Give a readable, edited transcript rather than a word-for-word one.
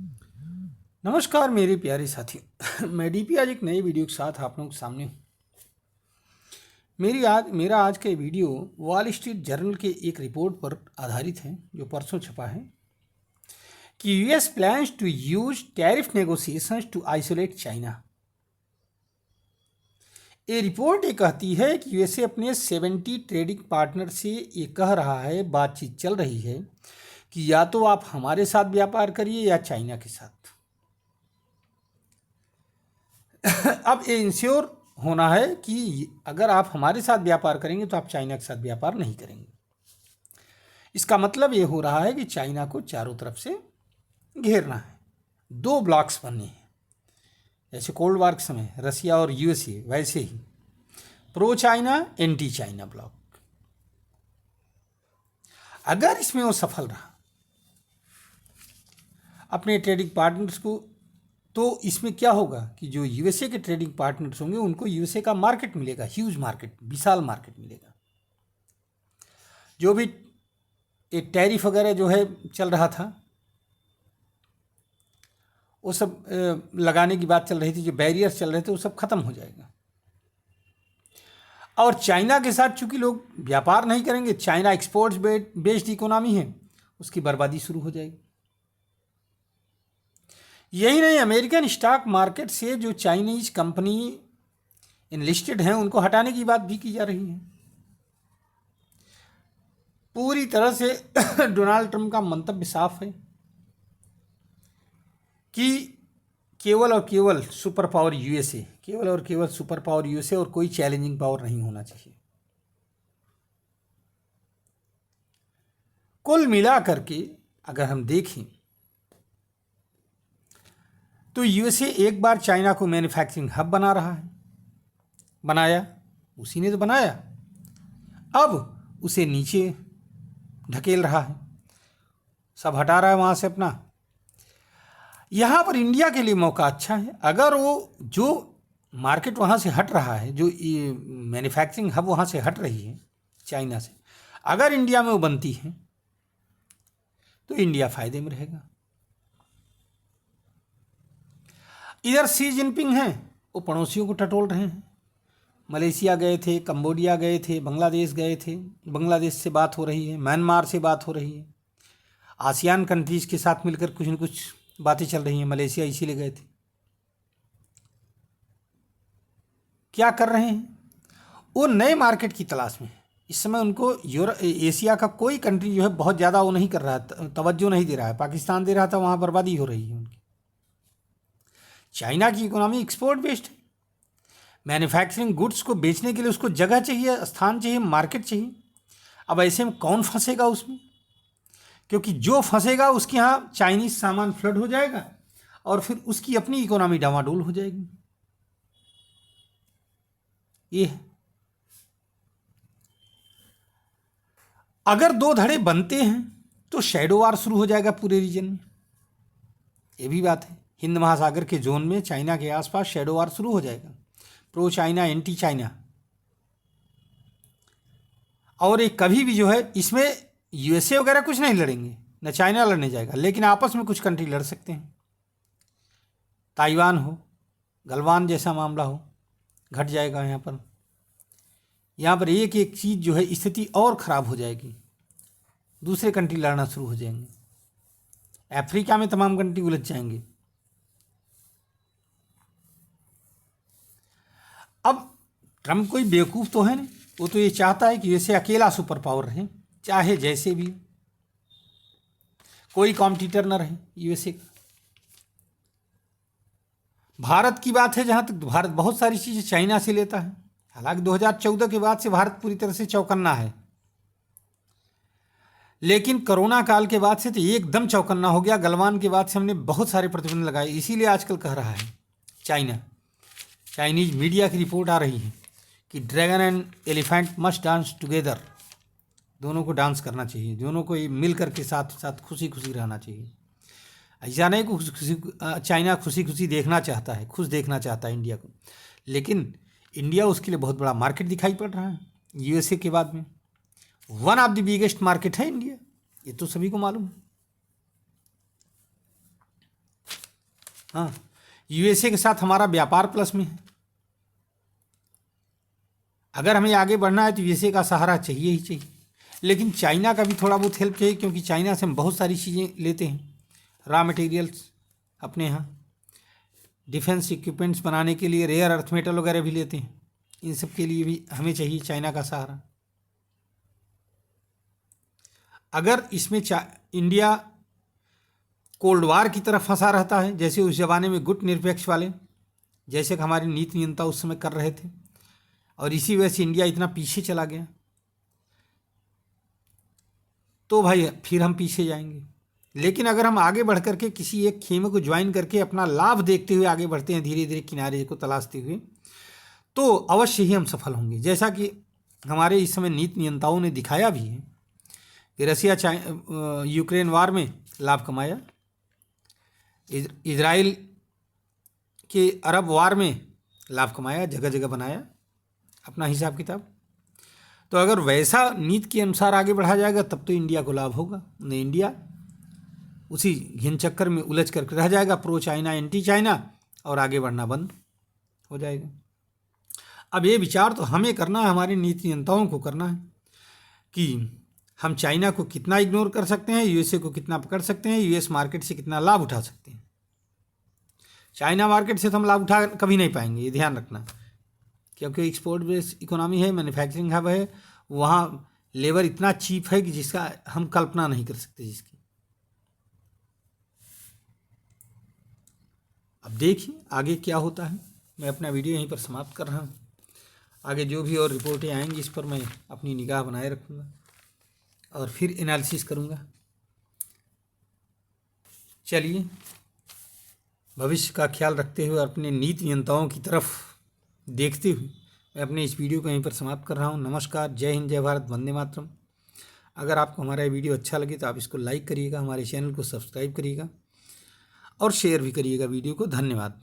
नमस्कार मेरे प्यारे साथियों। मैं डीपी आज एक नई वीडियो के साथ आप लोगों के सामने हूँ। मेरा आज का वीडियो वॉल स्ट्रीट जर्नल के एक रिपोर्ट पर आधारित है जो परसों छपा है कि US plans to use tariff negotiations to isolate China. ये रिपोर्ट ये कहती है कि यूएसए अपने 70 ट्रेडिंग पार्टनर से ये कह रहा है, बातचीत चल रही है कि या तो आप हमारे साथ व्यापार करिए या चाइना के साथ। अब ये इंश्योर होना है कि अगर आप हमारे साथ व्यापार करेंगे तो आप चाइना के साथ व्यापार नहीं करेंगे। इसका मतलब ये हो रहा है कि चाइना को चारों तरफ से घेरना है। दो ब्लॉक्स बनने हैं, जैसे कोल्ड वार के समय रसिया और यूएसए, वैसे ही pro China anti China bloc. अगर इसमें वो सफल रहा अपने ट्रेडिंग पार्टनर्स को, तो इसमें क्या होगा कि जो यूएसए के ट्रेडिंग पार्टनर्स होंगे उनको यूएसए का मार्केट मिलेगा, ह्यूज मार्केट, विशाल मार्केट मिलेगा। जो भी एक टैरिफ वगैरह जो है चल रहा था, वो सब लगाने की बात चल रही थी, जो बैरियर्स चल रहे थे वो सब खत्म हो जाएगा। और चाइना के साथ चूंकि लोग व्यापार नहीं करेंगे, चाइना एक्सपोर्ट्स बेस्ड इकोनॉमी है, उसकी बर्बादी शुरू हो जाएगी। यही नहीं, अमेरिकन स्टॉक मार्केट से जो चाइनीज कंपनी इनलिस्टेड हैं उनको हटाने की बात भी की जा रही है। पूरी तरह से डोनाल्ड ट्रंप का मंतव्य साफ है कि केवल और केवल सुपर पावर यूएसए, केवल और केवल सुपर पावर यूएसए और कोई चैलेंजिंग पावर नहीं होना चाहिए। कुल मिला करके अगर हम देखें तो यूएसए एक बार चाइना को मैन्युफैक्चरिंग हब बना रहा है, बनाया, उसी ने तो बनाया, अब उसे नीचे ढकेल रहा है, सब हटा रहा है वहाँ से अपना। यहाँ पर इंडिया के लिए मौका अच्छा है। अगर वो जो मार्केट वहाँ से हट रहा है, जो मैन्युफैक्चरिंग हब वहाँ से हट रही है चाइना से, अगर इंडिया में वो बनती है तो इंडिया फायदे में रहेगा। इधर शी जिनपिंग हैं, वो पड़ोसियों को टटोल रहे हैं। मलेशिया गए थे, कंबोडिया गए थे, बांग्लादेश गए थे, बांग्लादेश से बात हो रही है, म्यांमार से बात हो रही है, आसियान कंट्रीज के साथ मिलकर कुछ न कुछ बातें चल रही हैं। मलेशिया इसीलिए गए थे। क्या कर रहे हैं? वो नए मार्केट की तलाश में। इस समय उनको एशिया का कोई कंट्री जो है बहुत ज़्यादा वो नहीं कर रहा है, तवज्जो नहीं दे रहा है। पाकिस्तान दे रहा था, वहाँ बर्बादी हो रही है उनकी। चाइना की इकोनॉमी एक्सपोर्ट बेस्ड है। मैन्युफैक्चरिंग गुड्स को बेचने के लिए उसको जगह चाहिए, स्थान चाहिए, मार्केट चाहिए। अब ऐसे में कौन फंसेगा उसमें? क्योंकि जो फंसेगा उसके यहाँ चाइनीज सामान फ्लड हो जाएगा और फिर उसकी अपनी इकोनॉमी डामाडोल हो जाएगी। ये है। अगर दो धड़े बनते हैं तो शैडो वार शुरू हो जाएगा पूरे रीजन में। ये भी बात है। हिंद महासागर के जोन में चाइना के आसपास शैडो वार शुरू हो जाएगा, प्रो चाइना एंटी चाइना। और एक कभी भी जो है इसमें यूएसए वगैरह कुछ नहीं लड़ेंगे, न चाइना लड़ने जाएगा, लेकिन आपस में कुछ कंट्री लड़ सकते हैं। ताइवान हो, गलवान जैसा मामला हो, घट जाएगा। यहाँ पर एक एक चीज़ जो है स्थिति और ख़राब हो जाएगी, दूसरे कंट्री लड़ना शुरू हो जाएंगे। अफ्रीका में तमाम कंट्री उलझ जाएंगे। अब ट्रम्प कोई बेवकूफ़ तो है नहीं, वो तो ये चाहता है कि यूएसए अकेला सुपर पावर रहे, चाहे जैसे भी, कोई कॉम्पिटिटर न रहे यूएसए का। भारत की बात है, जहाँ तक भारत बहुत सारी चीज़ें चाइना से लेता है। हालांकि 2014 के बाद से भारत पूरी तरह से चौकन्ना है, लेकिन कोरोना काल के बाद से तो एकदम चौकन्ना हो गया। गलवान के बाद से हमने बहुत सारे प्रतिबंध लगाए। इसीलिए आजकल कह रहा है चाइनीज मीडिया की रिपोर्ट आ रही है कि dragon and elephant must dance together. दोनों को डांस करना चाहिए, दोनों को मिल करके साथ साथ खुशी खुशी रहना चाहिए। ऐसा नहीं कि चाइना खुशी खुशी देखना चाहता है, खुश देखना चाहता है इंडिया को, लेकिन इंडिया उसके लिए बहुत बड़ा मार्केट दिखाई पड़ रहा है। यूएसए के बाद में one of the biggest market है इंडिया, ये तो सभी को मालूम है। हाँ, यूएसए के साथ हमारा व्यापार प्लस में है। अगर हमें आगे बढ़ना है तो यूएसए का सहारा चाहिए ही चाहिए, लेकिन चाइना का भी थोड़ा बहुत हेल्प चाहिए, क्योंकि चाइना से हम बहुत सारी चीज़ें लेते हैं, रॉ मटेरियल्स अपने यहाँ, डिफेंस इक्विपमेंट्स बनाने के लिए रेयर अर्थ मेटल वगैरह भी लेते हैं। इन सब के लिए भी हमें चाहिए चाइना का सहारा। अगर इसमें इंडिया कोल्ड वार की तरफ फंसा रहता है, जैसे उस जमाने में गुट निरपेक्ष वाले, जैसे कि हमारे नीति नियंता उस समय कर रहे थे, और इसी वजह से इंडिया इतना पीछे चला गया, तो भाई फिर हम पीछे जाएंगे। लेकिन अगर हम आगे बढ़ करके किसी एक खेमे को ज्वाइन करके अपना लाभ देखते हुए आगे बढ़ते हैं, धीरे धीरे किनारे को तलाशते हुए, तो अवश्य ही हम सफल होंगे। जैसा कि हमारे इस समय नीति नियंताओं ने दिखाया भी है कि रसिया यूक्रेन वार में लाभ कमाया, इजराइल के अरब वार में लाभ कमाया, जगह जगह बनाया अपना हिसाब किताब। तो अगर वैसा नीति के अनुसार आगे बढ़ा जाएगा तब तो इंडिया को लाभ होगा, नहीं इंडिया उसी घिन चक्कर में उलझ कर रह जाएगा, प्रो चाइना एंटी चाइना, और आगे बढ़ना बंद हो जाएगा। अब ये विचार तो हमें करना है, हमारे नीति नियंताओं को करना है कि हम चाइना को कितना इग्नोर कर सकते हैं, यूएसए को कितना पकड़ सकते हैं, यूएस मार्केट से कितना लाभ उठा सकते हैं। चाइना मार्केट से तो हम लाभ उठा कभी नहीं पाएंगे, ये ध्यान रखना, क्योंकि एक्सपोर्ट बेस्ड इकोनॉमी है, मैन्युफैक्चरिंग हब है, वहाँ लेबर इतना चीप है कि जिसका हम कल्पना नहीं कर सकते जिसकी। अब देखिए आगे क्या होता है। मैं अपना वीडियो यहीं पर समाप्त कर रहा हूँ। आगे जो भी और रिपोर्टें आएंगी इस पर मैं अपनी निगाह बनाए रखूँगा और फिर एनालिसिस करूँगा। चलिए, भविष्य का ख्याल रखते हुए अपने नीति नियंताओं की तरफ देखते हुए मैं अपने इस वीडियो को यहीं पर समाप्त कर रहा हूँ। नमस्कार, जय हिंद, जय भारत, वंदे मातरम। अगर आपको हमारा ये वीडियो अच्छा लगे तो आप इसको लाइक करिएगा, हमारे चैनल को सब्सक्राइब करिएगा और शेयर भी करिएगा वीडियो को। धन्यवाद।